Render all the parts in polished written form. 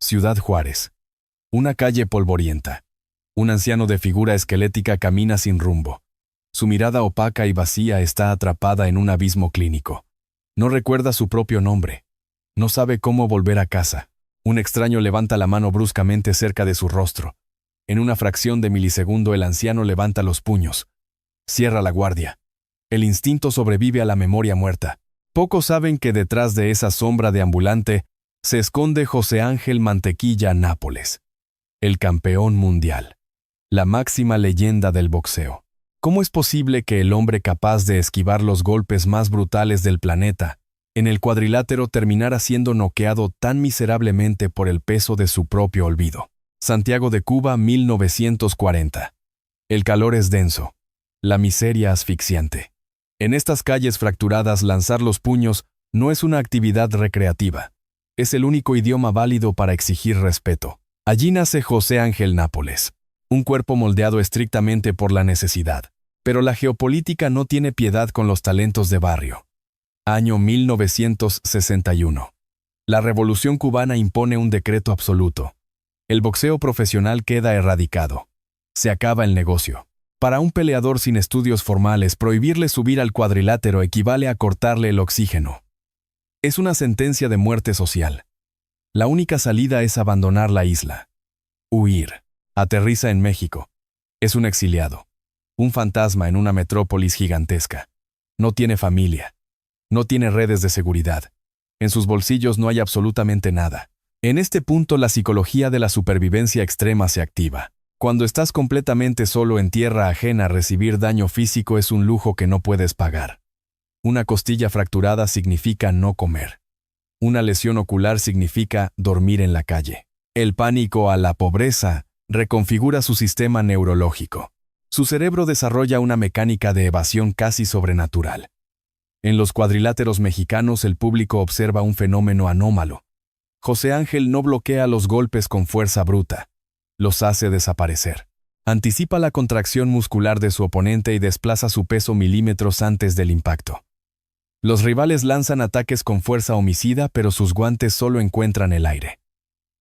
Ciudad Juárez. Una calle polvorienta. Un anciano de figura esquelética camina sin rumbo. Su mirada opaca y vacía está atrapada en un abismo clínico. No recuerda su propio nombre. No sabe cómo volver a casa. Un extraño levanta la mano bruscamente cerca de su rostro. En una fracción de milisegundo el anciano levanta los puños. Cierra la guardia. El instinto sobrevive a la memoria muerta. Pocos saben que detrás de esa sombra deambulante se esconde José Ángel Mantequilla Nápoles, el campeón mundial, la máxima leyenda del boxeo. ¿Cómo es posible que el hombre capaz de esquivar los golpes más brutales del planeta, en el cuadrilátero terminara siendo noqueado tan miserablemente por el peso de su propio olvido? Santiago de Cuba, 1940. El calor es denso, la miseria asfixiante. En estas calles fracturadas lanzar los puños no es una actividad recreativa. Es el único idioma válido para exigir respeto. Allí nace José Ángel Nápoles, un cuerpo moldeado estrictamente por la necesidad. Pero la geopolítica no tiene piedad con los talentos de barrio. Año 1961. La Revolución cubana impone un decreto absoluto. El boxeo profesional queda erradicado. Se acaba el negocio. Para un peleador sin estudios formales, prohibirle subir al cuadrilátero equivale a cortarle el oxígeno. Es una sentencia de muerte social. La única salida es abandonar la isla. Huir. Aterriza en México. Es un exiliado. Un fantasma en una metrópolis gigantesca. No tiene familia. No tiene redes de seguridad. En sus bolsillos no hay absolutamente nada. En este punto la psicología de la supervivencia extrema se activa. Cuando estás completamente solo en tierra ajena, recibir daño físico es un lujo que no puedes pagar. Una costilla fracturada significa no comer. Una lesión ocular significa dormir en la calle. El pánico a la pobreza reconfigura su sistema neurológico. Su cerebro desarrolla una mecánica de evasión casi sobrenatural. En los cuadriláteros mexicanos el público observa un fenómeno anómalo. José Ángel no bloquea los golpes con fuerza bruta. Los hace desaparecer. Anticipa la contracción muscular de su oponente y desplaza su peso milímetros antes del impacto. Los rivales lanzan ataques con fuerza homicida, pero sus guantes solo encuentran el aire.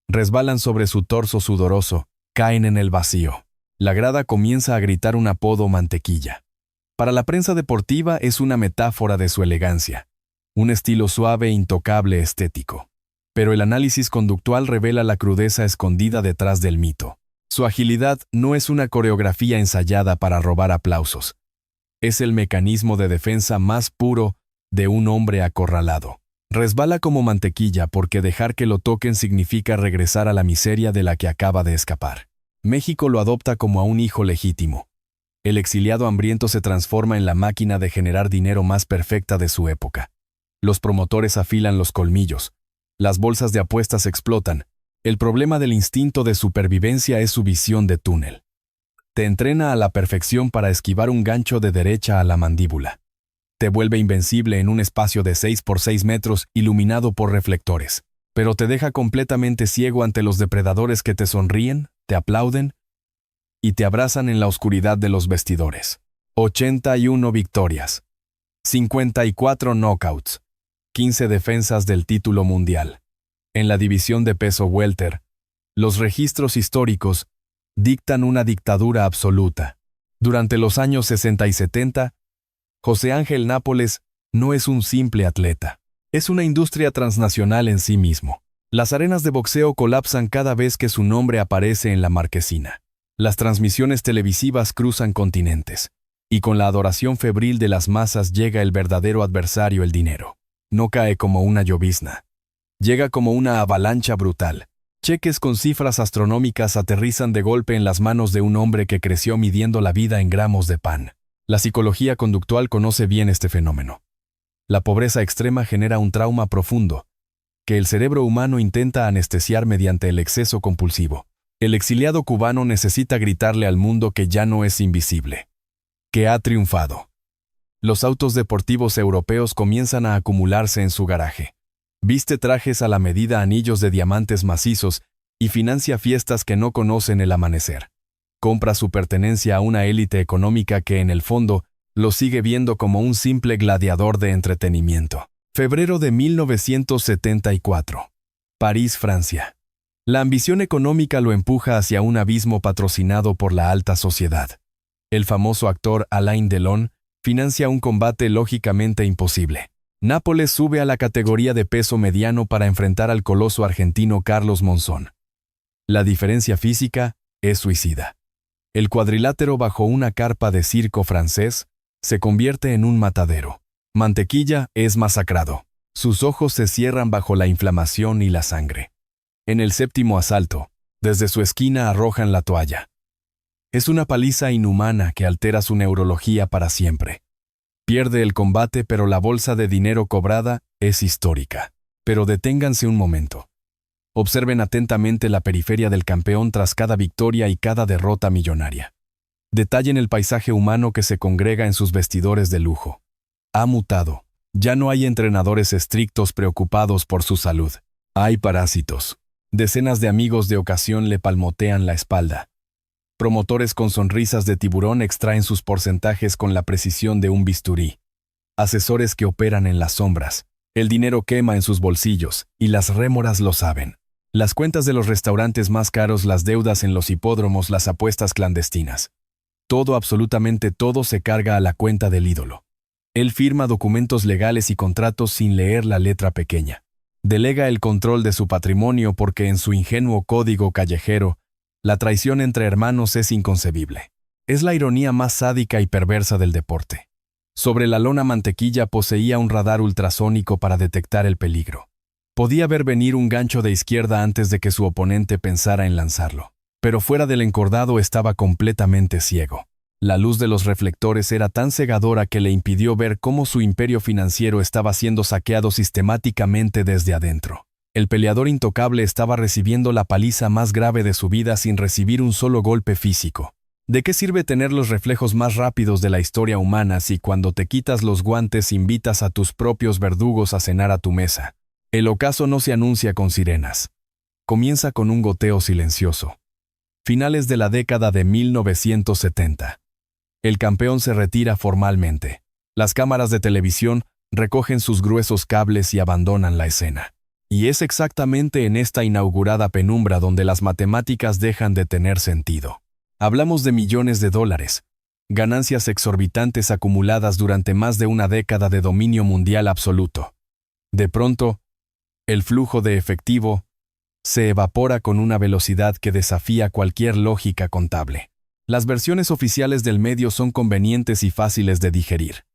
Resbalan sobre su torso sudoroso, caen en el vacío. La grada comienza a gritar un apodo: Mantequilla. Para la prensa deportiva es una metáfora de su elegancia, un estilo suave, intocable, estético. Pero el análisis conductual revela la crudeza escondida detrás del mito. Su agilidad no es una coreografía ensayada para robar aplausos. Es el mecanismo de defensa más puro de un hombre acorralado. Resbala como mantequilla porque dejar que lo toquen significa regresar a la miseria de la que acaba de escapar. México lo adopta como a un hijo legítimo. El exiliado hambriento se transforma en la máquina de generar dinero más perfecta de su época. Los promotores afilan los colmillos. Las bolsas de apuestas explotan. El problema del instinto de supervivencia es su visión de túnel. Te entrena a la perfección para esquivar un gancho de derecha a la mandíbula. Te vuelve invencible en un espacio de 6 por 6 metros iluminado por reflectores, pero te deja completamente ciego ante los depredadores que te sonríen, te aplauden y te abrazan en la oscuridad de los vestidores. 81 victorias, 54 knockouts, 15 defensas del título mundial. En la división de peso welter, los registros históricos dictan una dictadura absoluta. Durante los años 60 y 70, José Ángel Nápoles no es un simple atleta. Es una industria transnacional en sí mismo. Las arenas de boxeo colapsan cada vez que su nombre aparece en la marquesina. Las transmisiones televisivas cruzan continentes. Y con la adoración febril de las masas llega el verdadero adversario, el dinero. No cae como una llovizna. Llega como una avalancha brutal. Cheques con cifras astronómicas aterrizan de golpe en las manos de un hombre que creció midiendo la vida en gramos de pan. La psicología conductual conoce bien este fenómeno. La pobreza extrema genera un trauma profundo, que el cerebro humano intenta anestesiar mediante el exceso compulsivo. El exiliado cubano necesita gritarle al mundo que ya no es invisible, que ha triunfado. Los autos deportivos europeos comienzan a acumularse en su garaje. Viste trajes a la medida, anillos de diamantes macizos y financia fiestas que no conocen el amanecer. Compra su pertenencia a una élite económica que en el fondo lo sigue viendo como un simple gladiador de entretenimiento. Febrero de 1974. París, Francia. La ambición económica lo empuja hacia un abismo patrocinado por la alta sociedad. El famoso actor Alain Delon financia un combate lógicamente imposible. Nápoles sube a la categoría de peso mediano para enfrentar al coloso argentino Carlos Monzón. La diferencia física es suicida. El cuadrilátero bajo una carpa de circo francés se convierte en un matadero. Mantequilla es masacrado. Sus ojos se cierran bajo la inflamación y la sangre. En el séptimo asalto, desde su esquina arrojan la toalla. Es una paliza inhumana que altera su neurología para siempre. Pierde el combate, pero la bolsa de dinero cobrada es histórica. Pero deténganse un momento. Observen atentamente la periferia del campeón tras cada victoria y cada derrota millonaria. Detallen el paisaje humano que se congrega en sus vestidores de lujo. Ha mutado. Ya no hay entrenadores estrictos preocupados por su salud. Hay parásitos. Decenas de amigos de ocasión le palmotean la espalda. Promotores con sonrisas de tiburón extraen sus porcentajes con la precisión de un bisturí. Asesores que operan en las sombras. El dinero quema en sus bolsillos, y las rémoras lo saben. Las cuentas de los restaurantes más caros, las deudas en los hipódromos, las apuestas clandestinas. Todo, absolutamente todo, se carga a la cuenta del ídolo. Él firma documentos legales y contratos sin leer la letra pequeña. Delega el control de su patrimonio porque en su ingenuo código callejero, la traición entre hermanos es inconcebible. Es la ironía más sádica y perversa del deporte. Sobre la lona Mantequilla poseía un radar ultrasónico para detectar el peligro. Podía ver venir un gancho de izquierda antes de que su oponente pensara en lanzarlo. Pero fuera del encordado estaba completamente ciego. La luz de los reflectores era tan cegadora que le impidió ver cómo su imperio financiero estaba siendo saqueado sistemáticamente desde adentro. El peleador intocable estaba recibiendo la paliza más grave de su vida sin recibir un solo golpe físico. ¿De qué sirve tener los reflejos más rápidos de la historia humana si cuando te quitas los guantes invitas a tus propios verdugos a cenar a tu mesa? El ocaso no se anuncia con sirenas. Comienza con un goteo silencioso. Finales de la década de 1970. El campeón se retira formalmente. Las cámaras de televisión recogen sus gruesos cables y abandonan la escena. Y es exactamente en esta inaugurada penumbra donde las matemáticas dejan de tener sentido. Hablamos de millones de dólares, ganancias exorbitantes acumuladas durante más de una década de dominio mundial absoluto. De pronto, el flujo de efectivo se evapora con una velocidad que desafía cualquier lógica contable. Las versiones oficiales del medio son convenientes y fáciles de digerir.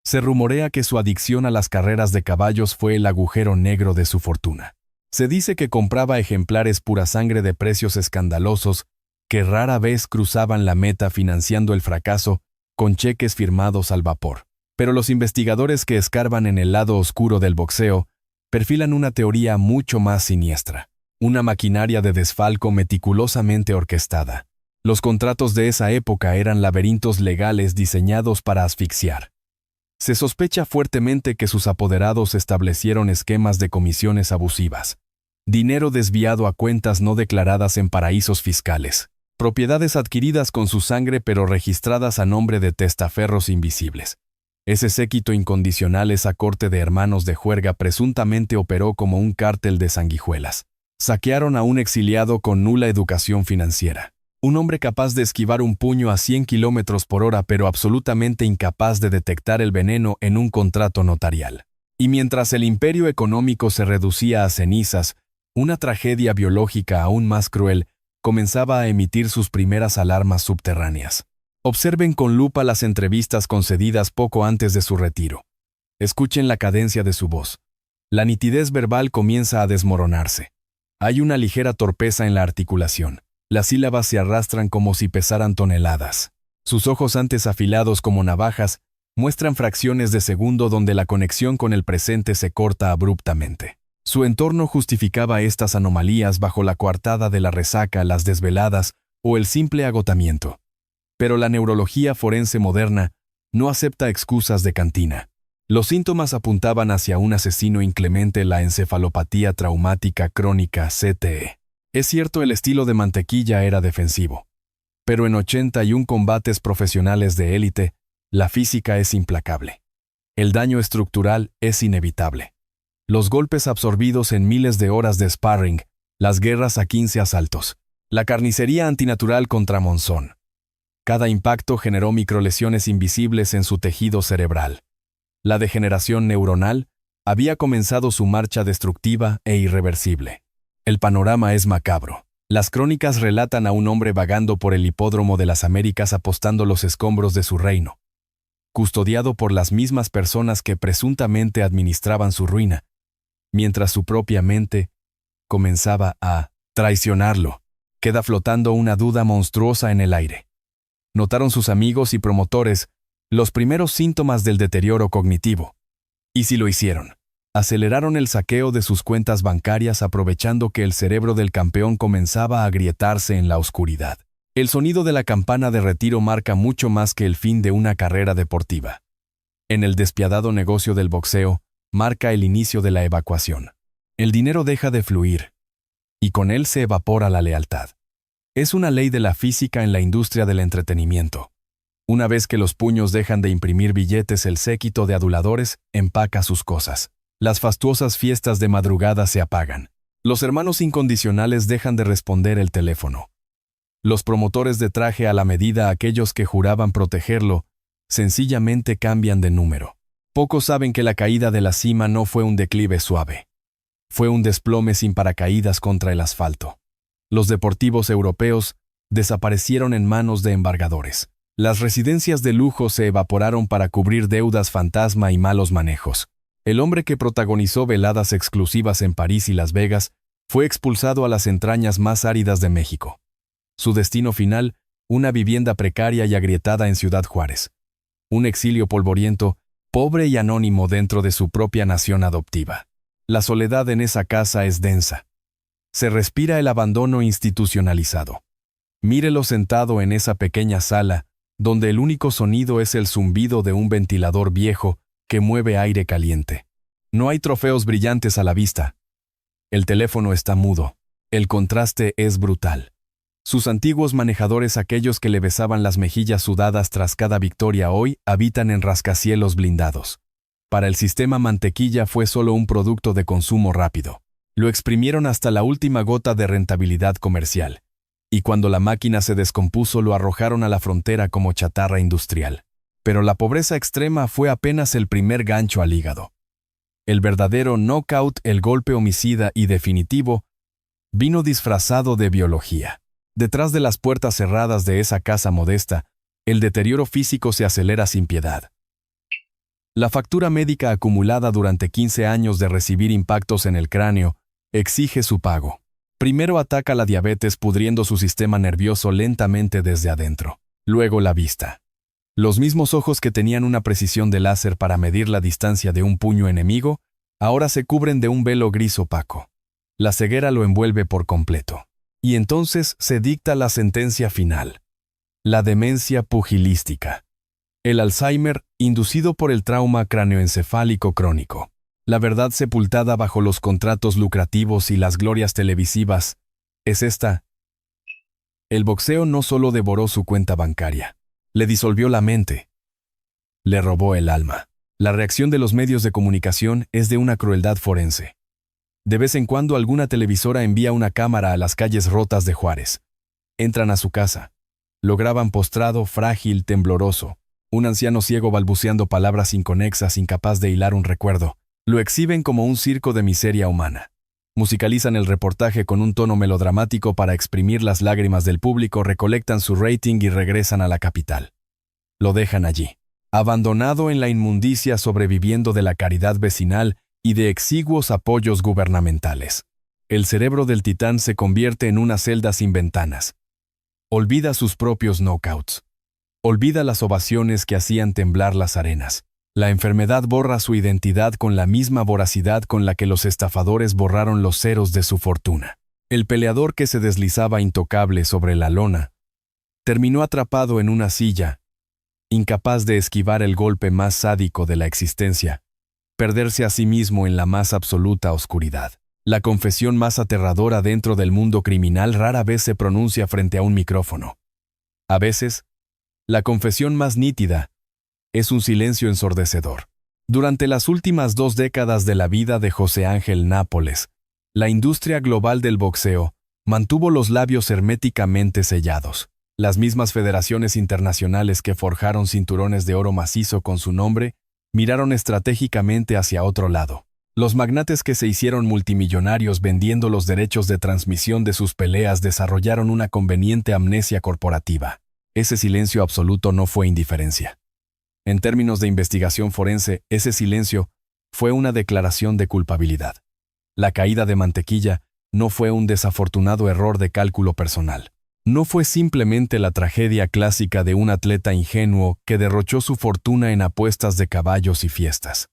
Se rumorea que su adicción a las carreras de caballos fue el agujero negro de su fortuna. Se dice que compraba ejemplares pura sangre de precios escandalosos que rara vez cruzaban la meta financiando el fracaso con cheques firmados al vapor. Pero los investigadores que escarban en el lado oscuro del boxeo perfilan una teoría mucho más siniestra. Una maquinaria de desfalco meticulosamente orquestada. Los contratos de esa época eran laberintos legales diseñados para asfixiar. Se sospecha fuertemente que sus apoderados establecieron esquemas de comisiones abusivas, dinero desviado a cuentas no declaradas en paraísos fiscales, propiedades adquiridas con su sangre pero registradas a nombre de testaferros invisibles. Ese séquito incondicional, esa corte de hermanos de juerga presuntamente operó como un cártel de sanguijuelas. Saquearon a un exiliado con nula educación financiera. Un hombre capaz de esquivar un puño a 100 kilómetros por hora pero absolutamente incapaz de detectar el veneno en un contrato notarial. Y mientras el imperio económico se reducía a cenizas, una tragedia biológica aún más cruel comenzaba a emitir sus primeras alarmas subterráneas. Observen con lupa las entrevistas concedidas poco antes de su retiro. Escuchen la cadencia de su voz. La nitidez verbal comienza a desmoronarse. Hay una ligera torpeza en la articulación. Las sílabas se arrastran como si pesaran toneladas. Sus ojos, antes afilados como navajas, muestran fracciones de segundo donde la conexión con el presente se corta abruptamente. Su entorno justificaba estas anomalías bajo la coartada de la resaca, las desveladas o el simple agotamiento. Pero la neurología forense moderna no acepta excusas de cantina. Los síntomas apuntaban hacia un asesino inclemente, la encefalopatía traumática crónica CTE. Es cierto, el estilo de Mantequilla era defensivo. Pero en 81 combates profesionales de élite, la física es implacable. El daño estructural es inevitable. Los golpes absorbidos en miles de horas de sparring las guerras a 15 asaltos, la carnicería antinatural contra Monzón. Cada impacto generó microlesiones invisibles en su tejido cerebral. La degeneración neuronal había comenzado su marcha destructiva e irreversible. El panorama es macabro. Las crónicas relatan a un hombre vagando por el hipódromo de las Américas apostando los escombros de su reino, custodiado por las mismas personas que presuntamente administraban su ruina, mientras su propia mente comenzaba a traicionarlo. Queda flotando una duda monstruosa en el aire. Notaron sus amigos y promotores los primeros síntomas del deterioro cognitivo. ¿Y si lo hicieron? Aceleraron el saqueo de sus cuentas bancarias aprovechando que el cerebro del campeón comenzaba a agrietarse en la oscuridad. El sonido de la campana de retiro marca mucho más que el fin de una carrera deportiva. En el despiadado negocio del boxeo, marca el inicio de la evacuación. El dinero deja de fluir, y con él se evapora la lealtad. Es una ley de la física en la industria del entretenimiento. Una vez que los puños dejan de imprimir billetes, el séquito de aduladores empaca sus cosas. Las fastuosas fiestas de madrugada se apagan. Los hermanos incondicionales dejan de responder el teléfono. Los promotores de traje a la medida, aquellos que juraban protegerlo, sencillamente cambian de número. Pocos saben que la caída de la cima no fue un declive suave. Fue un desplome sin paracaídas contra el asfalto. Los deportivos europeos desaparecieron en manos de embargadores. Las residencias de lujo se evaporaron para cubrir deudas fantasma y malos manejos. El hombre que protagonizó veladas exclusivas en París y Las Vegas fue expulsado a las entrañas más áridas de México. Su destino final, una vivienda precaria y agrietada en Ciudad Juárez. Un exilio polvoriento, pobre y anónimo dentro de su propia nación adoptiva. La soledad en esa casa es densa. Se respira el abandono institucionalizado. Mírelo sentado en esa pequeña sala, donde el único sonido es el zumbido de un ventilador viejo que mueve aire caliente. No hay trofeos brillantes a la vista. El teléfono está mudo. El contraste es brutal. Sus antiguos manejadores, aquellos que le besaban las mejillas sudadas tras cada victoria, hoy habitan en rascacielos blindados. Para el sistema mantequilla fue solo un producto de consumo rápido. Lo exprimieron hasta la última gota de rentabilidad comercial. Y cuando la máquina se descompuso, lo arrojaron a la frontera como chatarra industrial. Pero la pobreza extrema fue apenas el primer gancho al hígado. El verdadero knockout, el golpe homicida y definitivo, vino disfrazado de biología. Detrás de las puertas cerradas de esa casa modesta, el deterioro físico se acelera sin piedad. La factura médica acumulada durante 15 años de recibir impactos en el cráneo exige su pago. Primero ataca la diabetes pudriendo su sistema nervioso lentamente desde adentro. Luego la vista. Los mismos ojos que tenían una precisión de láser para medir la distancia de un puño enemigo, ahora se cubren de un velo gris opaco. La ceguera lo envuelve por completo. Y entonces se dicta la sentencia final. La demencia pugilística. El Alzheimer, inducido por el trauma cráneoencefálico crónico. La verdad sepultada bajo los contratos lucrativos y las glorias televisivas es esta. El boxeo no solo devoró su cuenta bancaria, le disolvió la mente, le robó el alma. La reacción de los medios de comunicación es de una crueldad forense. De vez en cuando alguna televisora envía una cámara a las calles rotas de Juárez. Entran a su casa. Lo graban postrado, frágil, tembloroso. Un anciano ciego balbuceando palabras inconexas, incapaz de hilar un recuerdo. Lo exhiben como un circo de miseria humana. Musicalizan el reportaje con un tono melodramático para exprimir las lágrimas del público, recolectan su rating y regresan a la capital. Lo dejan allí, abandonado en la inmundicia, sobreviviendo de la caridad vecinal y de exiguos apoyos gubernamentales. El cerebro del titán se convierte en una celda sin ventanas. Olvida sus propios knockouts. Olvida las ovaciones que hacían temblar las arenas. La enfermedad borra su identidad con la misma voracidad con la que los estafadores borraron los ceros de su fortuna. El peleador que se deslizaba intocable sobre la lona terminó atrapado en una silla, incapaz de esquivar el golpe más sádico de la existencia, perderse a sí mismo en la más absoluta oscuridad. La confesión más aterradora dentro del mundo criminal rara vez se pronuncia frente a un micrófono. A veces, la confesión más nítida es un silencio ensordecedor. Durante las últimas 2 décadas de la vida de José Ángel Nápoles, La industria global del boxeo mantuvo los labios herméticamente sellados. Las mismas federaciones internacionales que forjaron cinturones de oro macizo con su nombre, miraron estratégicamente hacia otro lado. Los magnates que se hicieron multimillonarios vendiendo los derechos de transmisión de sus peleas desarrollaron una conveniente amnesia corporativa. Ese silencio absoluto no fue indiferencia. En términos de investigación forense, ese silencio fue una declaración de culpabilidad. La caída de Mantequilla no fue un desafortunado error de cálculo personal. No fue simplemente la tragedia clásica de un atleta ingenuo que derrochó su fortuna en apuestas de caballos y fiestas.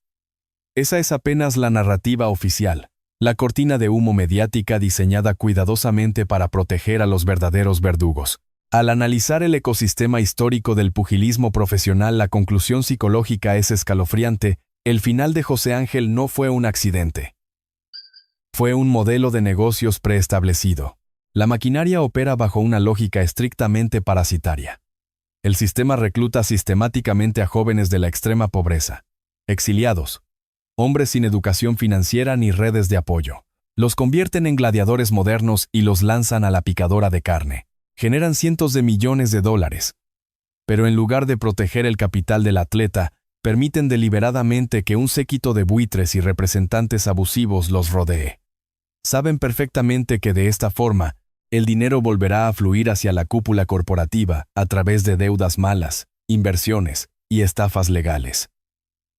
Esa es apenas la narrativa oficial, la cortina de humo mediática diseñada cuidadosamente para proteger a los verdaderos verdugos. Al analizar el ecosistema histórico del pugilismo profesional, la conclusión psicológica es escalofriante: el final de José Ángel no fue un accidente. Fue un modelo de negocios preestablecido. La maquinaria opera bajo una lógica estrictamente parasitaria. El sistema recluta sistemáticamente a jóvenes de la extrema pobreza, exiliados, hombres sin educación financiera ni redes de apoyo. Los convierten en gladiadores modernos y los lanzan a la picadora de carne. Generan cientos de millones de dólares. Pero en lugar de proteger el capital del atleta, permiten deliberadamente que un séquito de buitres y representantes abusivos los rodee. Saben perfectamente que de esta forma, el dinero volverá a fluir hacia la cúpula corporativa a través de deudas malas, inversiones y estafas legales.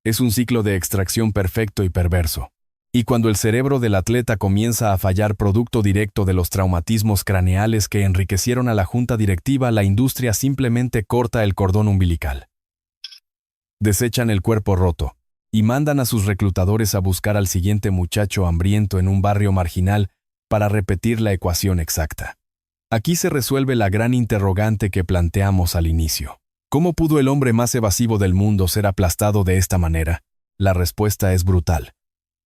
Es un ciclo de extracción perfecto y perverso. Y cuando el cerebro del atleta comienza a fallar producto directo de los traumatismos craneales que enriquecieron a la junta directiva, la industria simplemente corta el cordón umbilical. Desechan el cuerpo roto y mandan a sus reclutadores a buscar al siguiente muchacho hambriento en un barrio marginal para repetir la ecuación exacta. Aquí se resuelve la gran interrogante que planteamos al inicio. ¿Cómo pudo el hombre más evasivo del mundo ser aplastado de esta manera? La respuesta es brutal.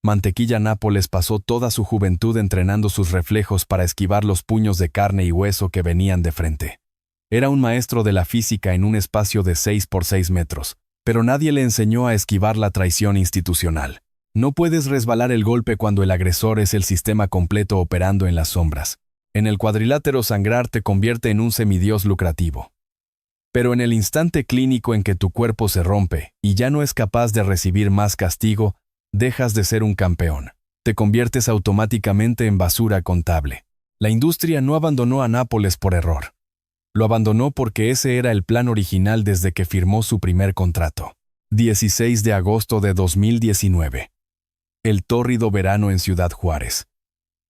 Mantequilla Nápoles pasó toda su juventud entrenando sus reflejos para esquivar los puños de carne y hueso que venían de frente. Era un maestro de la física en un espacio de 6 por 6 metros, pero nadie le enseñó a esquivar la traición institucional. No puedes resbalar el golpe cuando el agresor es el sistema completo operando en las sombras. En el cuadrilátero, sangrar te convierte en un semidios lucrativo. Pero en el instante clínico en que tu cuerpo se rompe y ya no es capaz de recibir más castigo, dejas de ser un campeón. Te conviertes automáticamente en basura contable. La industria no abandonó a Nápoles por error. Lo abandonó porque ese era el plan original desde que firmó su primer contrato. 16 de agosto de 2019. El tórrido verano en Ciudad Juárez.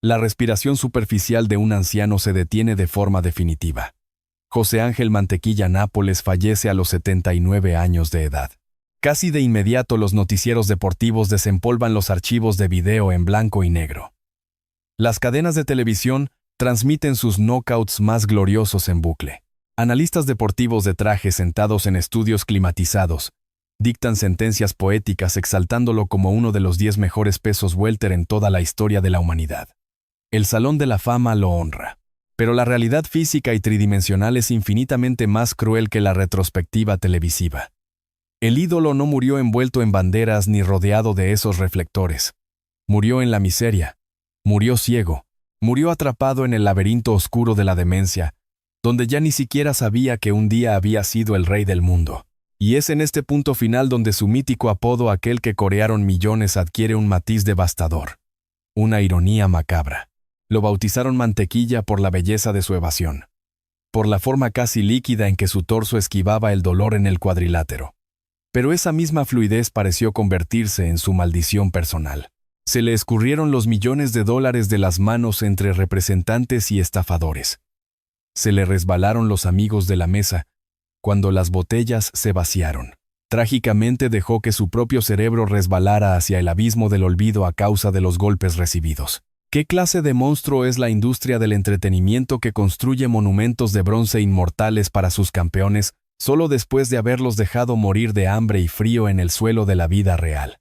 La respiración superficial de un anciano se detiene de forma definitiva. José Ángel Mantequilla Nápoles fallece a los 79 años de edad. Casi de inmediato los noticieros deportivos desempolvan los archivos de video en blanco y negro. Las cadenas de televisión transmiten sus knockouts más gloriosos en bucle. Analistas deportivos de traje sentados en estudios climatizados dictan sentencias poéticas exaltándolo como uno de los 10 mejores pesos welter en toda la historia de la humanidad. El Salón de la Fama lo honra. Pero la realidad física y tridimensional es infinitamente más cruel que la retrospectiva televisiva. El ídolo no murió envuelto en banderas ni rodeado de esos reflectores. Murió en la miseria. Murió ciego. Murió atrapado en el laberinto oscuro de la demencia, donde ya ni siquiera sabía que un día había sido el rey del mundo. Y es en este punto final donde su mítico apodo, aquel que corearon millones, adquiere un matiz devastador. Una ironía macabra. Lo bautizaron Mantequilla por la belleza de su evasión. Por la forma casi líquida en que su torso esquivaba el dolor en el cuadrilátero. Pero esa misma fluidez pareció convertirse en su maldición personal. Se le escurrieron los millones de dólares de las manos entre representantes y estafadores. Se le resbalaron los amigos de la mesa cuando las botellas se vaciaron. Trágicamente dejó que su propio cerebro resbalara hacia el abismo del olvido a causa de los golpes recibidos. ¿Qué clase de monstruo es la industria del entretenimiento que construye monumentos de bronce inmortales para sus campeones solo después de haberlos dejado morir de hambre y frío en el suelo de la vida real?